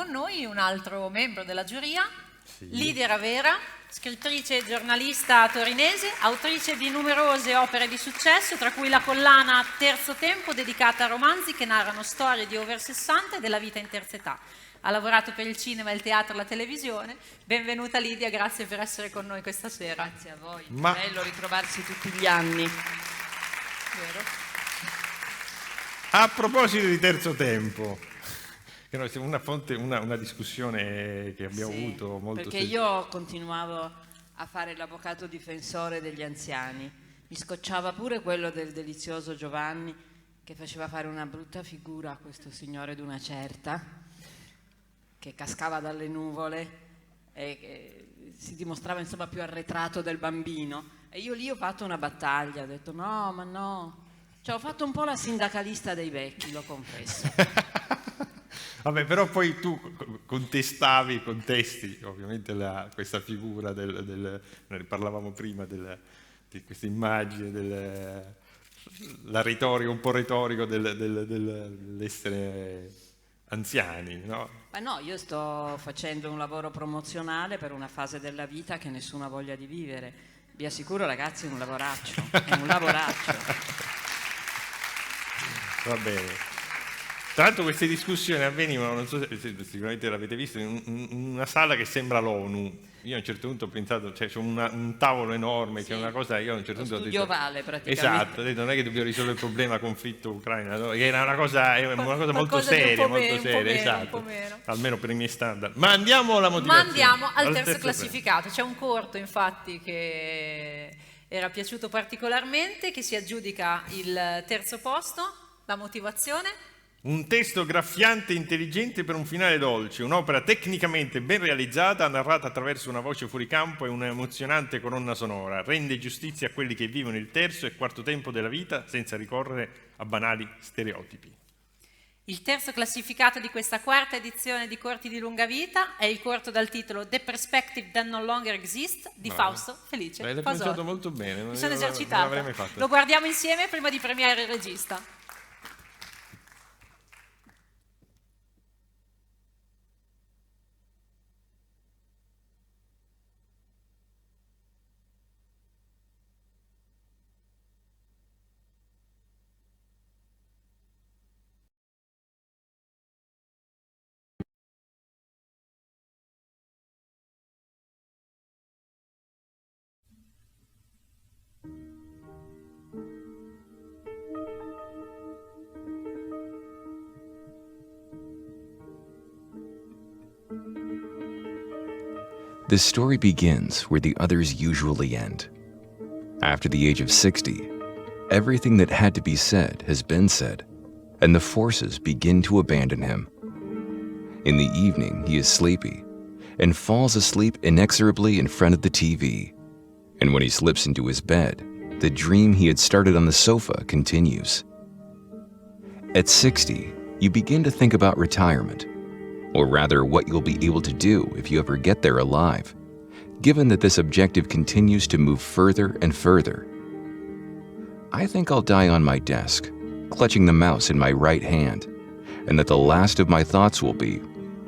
con noi un altro membro della giuria, sì. Lidia Ravera, scrittrice e giornalista torinese, autrice di numerose opere di successo, tra cui la collana Terzo Tempo, dedicata a romanzi che narrano storie di over 60 e della vita in terza età. Ha lavorato per il cinema, il teatro e la televisione. Benvenuta Lidia, grazie per essere con noi questa sera. Grazie a voi, è bello ritrovarsi tutti gli anni. Vero? A proposito di Terzo Tempo, che è una discussione che abbiamo avuto molto perché io continuavo a fare l'avvocato difensore degli anziani. Mi scocciava pure quello del delizioso Giovanni, che faceva fare una brutta figura a questo signore d'una certa, che cascava dalle nuvole e che si dimostrava insomma più arretrato del bambino. E io lì ho fatto una battaglia, ho detto no, ma no. Cioè ho fatto un po' la sindacalista dei vecchi, lo confesso. Vabbè, però poi tu contesti ovviamente questa figura ne parlavamo prima di questa immagine, la retorica, un po' retorico dell'essere anziani, no? Ma no, io sto facendo un lavoro promozionale per una fase della vita che nessuno ha voglia di vivere. Vi assicuro ragazzi, è un lavoraccio, è un lavoraccio. Va bene. Tra l'altro queste discussioni avvenivano, non so se sicuramente l'avete visto, in una sala che sembra l'ONU. Io a un certo punto ho pensato, cioè c'è un tavolo enorme, Sì, c'è una cosa, io a un certo punto ho detto... ovale praticamente. Esatto, ho detto non è che dobbiamo risolvere il problema conflitto ucraino, no? Era una cosa molto seria, esatto, almeno per i miei standard. Ma andiamo alla motivazione. Ma andiamo al terzo classificato. C'è un corto infatti che era piaciuto particolarmente, che si aggiudica il terzo posto, la motivazione. Un testo graffiante e intelligente per un finale dolce, un'opera tecnicamente ben realizzata, narrata attraverso una voce fuori campo e un'emozionante colonna sonora. Rende giustizia a quelli che vivono il terzo e quarto tempo della vita senza ricorrere a banali stereotipi. Il terzo classificato di questa quarta edizione di Corti di lunga vita è il corto dal titolo The Perspective That No Longer Exists di Fausto Felice L'hai Pasotti. pensato molto bene. Mi sono esercitata. Non l'avrei mai fatto. Lo guardiamo insieme prima di premiare il regista. The story begins where the others usually end. After the age of 60, everything that had to be said has been said, and the forces begin to abandon him. In the evening, he is sleepy and falls asleep inexorably in front of the TV. And when he slips into his bed, the dream he had started on the sofa continues. At 60, you begin to think about retirement, or rather what you'll be able to do if you ever get there alive, given that this objective continues to move further and further. I think I'll die on my desk, clutching the mouse in my right hand, and that the last of my thoughts will be,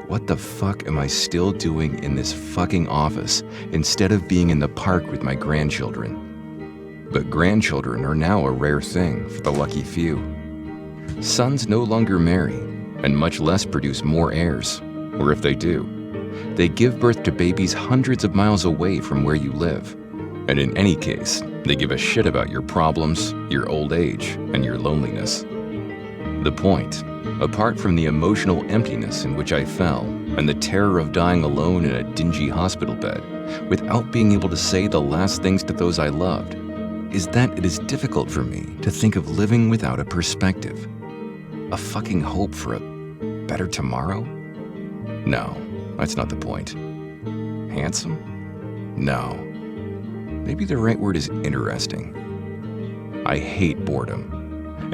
what the fuck am I still doing in this fucking office instead of being in the park with my grandchildren? But grandchildren are now a rare thing for the lucky few. Sons no longer marry, and much less produce more heirs, or if they do, they give birth to babies hundreds of miles away from where you live. And in any case, they give a shit about your problems, your old age, and your loneliness. The point, apart from the emotional emptiness in which I fell and the terror of dying alone in a dingy hospital bed without being able to say the last things to those I loved, is that it is difficult for me to think of living without a perspective. A fucking hope for a better tomorrow? No, that's not the point. Handsome? No. Maybe the right word is interesting. I hate boredom.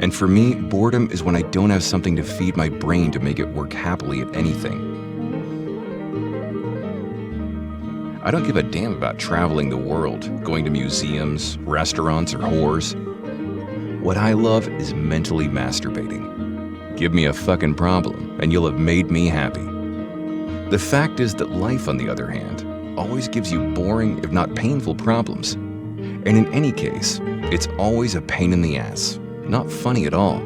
And for me, boredom is when I don't have something to feed my brain to make it work happily at anything. I don't give a damn about traveling the world, going to museums, restaurants, or whores. What I love is mentally masturbating. Give me a fucking problem, and you'll have made me happy. The fact is that life, on the other hand, always gives you boring, if not painful, problems. And in any case, it's always a pain in the ass, not funny at all.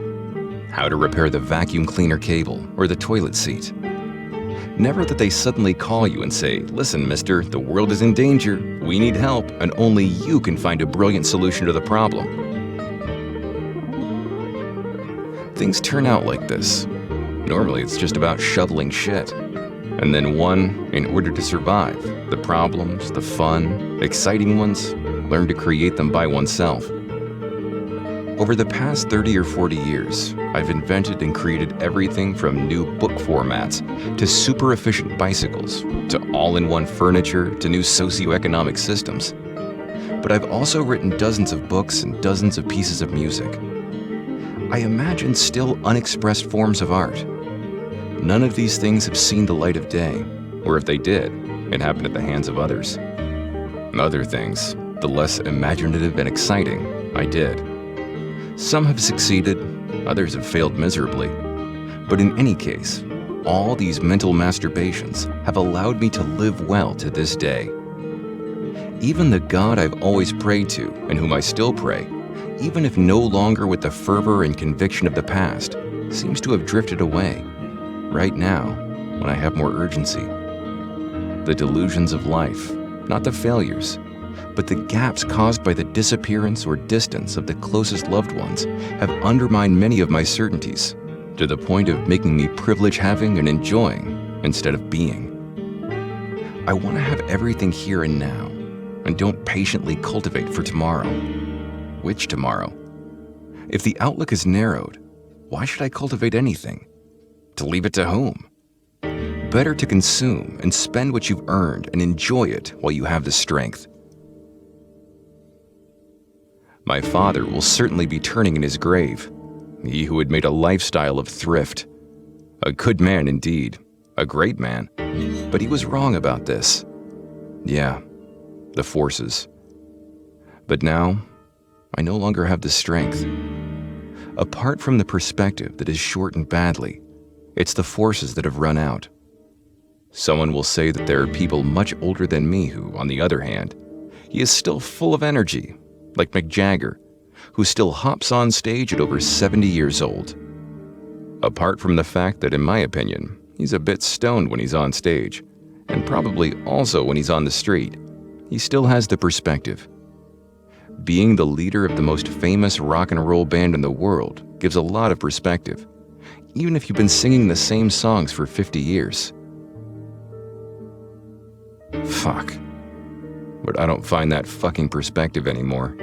How to repair the vacuum cleaner cable or the toilet seat. Never that they suddenly call you and say, "Listen, mister, the world is in danger, we need help, and only you can find a brilliant solution to the problem." Things turn out like this. Normally, it's just about shoveling shit. And then one, in order to survive, the problems, the fun, exciting ones, learn to create them by oneself. Over the past 30 or 40 years, I've invented and created everything from new book formats to super efficient bicycles, to all-in-one furniture, to new socioeconomic systems. But I've also written dozens of books and dozens of pieces of music. I imagine still unexpressed forms of art. None of these things have seen the light of day, or if they did, it happened at the hands of others. Other things, the less imaginative and exciting, I did. Some have succeeded, others have failed miserably. But in any case, all these mental masturbations have allowed me to live well to this day. Even the God I've always prayed to, and whom I still pray, even if no longer with the fervor and conviction of the past, seems to have drifted away, right now, when I have more urgency. The delusions of life, not the failures, but the gaps caused by the disappearance or distance of the closest loved ones have undermined many of my certainties, to the point of making me privilege having and enjoying instead of being. I want to have everything here and now, and don't patiently cultivate for tomorrow. Which tomorrow? If the outlook is narrowed, why should I cultivate anything? To leave it to whom? Better to consume and spend what you've earned and enjoy it while you have the strength. My father will certainly be turning in his grave, he who had made a lifestyle of thrift. A good man indeed, a great man, but he was wrong about this. Yeah, the forces. But now, I no longer have the strength. Apart from the perspective that is shortened badly, it's the forces that have run out. Someone will say that there are people much older than me who, on the other hand, he is still full of energy, like Mick Jagger, who still hops on stage at over 70 years old. Apart from the fact that, in my opinion, he's a bit stoned when he's on stage, and probably also when he's on the street, he still has the perspective. Being the leader of the most famous rock and roll band in the world gives a lot of perspective, even if you've been singing the same songs for 50 years. Fuck. But I don't find that fucking perspective anymore.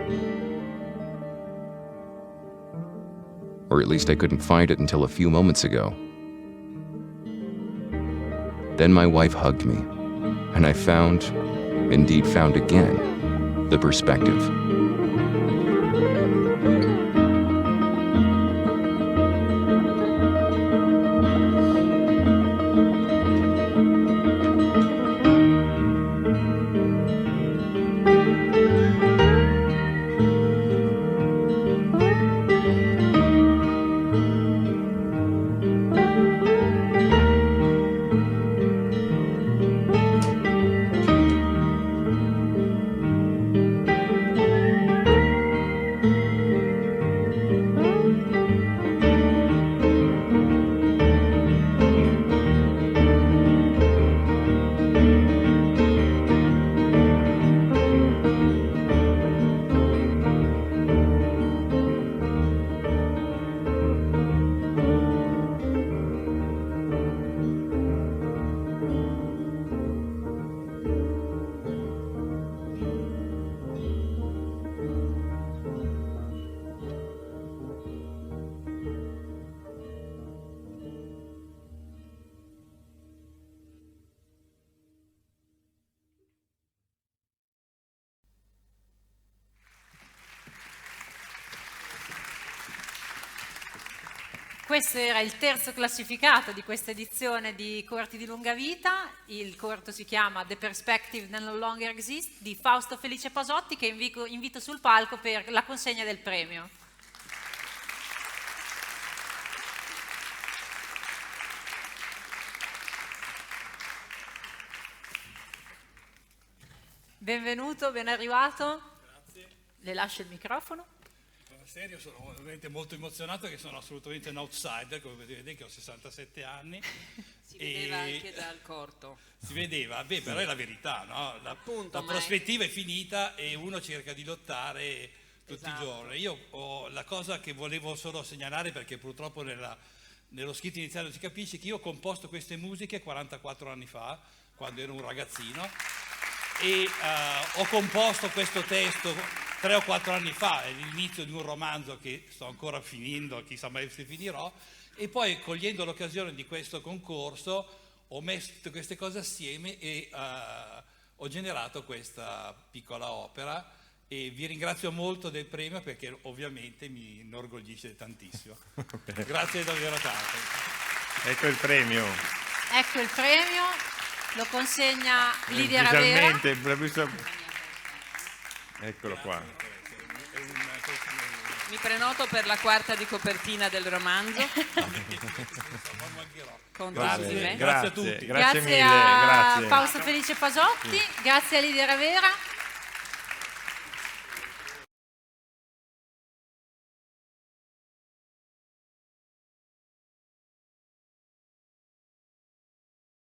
Or at least I couldn't find it until a few moments ago. Then my wife hugged me, and I found, indeed found again, the perspective. Questo era il terzo classificato di questa edizione di Corti di lunga vita. Il corto si chiama The Perspective That No Longer Exists di Fausto Felice Pasotti, che invito sul palco per la consegna del premio. Benvenuto, ben arrivato. Grazie. Le lascio il microfono. Buonasera, io sono veramente molto emozionato che sono assolutamente un outsider, come potete vedere che ho 67 anni. Si vedeva anche dal corto. Si vedeva, beh, però è la verità, no? La prospettiva è finita e uno cerca di lottare tutti i giorni. La cosa che volevo solo segnalare, perché purtroppo nello scritto iniziale non si capisce, che io ho composto queste musiche 44 anni fa, quando ero un ragazzino, e ho composto questo testo 3 o 4 anni fa, è l'inizio di un romanzo che sto ancora finendo, chissà mai se finirò, e poi cogliendo l'occasione di questo concorso ho messo tutte queste cose assieme e ho generato questa piccola opera e vi ringrazio molto del premio perché ovviamente mi inorgoglisce tantissimo. Grazie davvero tanto. Ecco il premio. Ecco il premio, lo consegna Lidia Ravera. Eccolo qua. Mi prenoto per la quarta di copertina del romanzo. Grazie a tutti. Grazie mille, a grazie. Fausto Felice Pasotti, grazie a Lidia Ravera.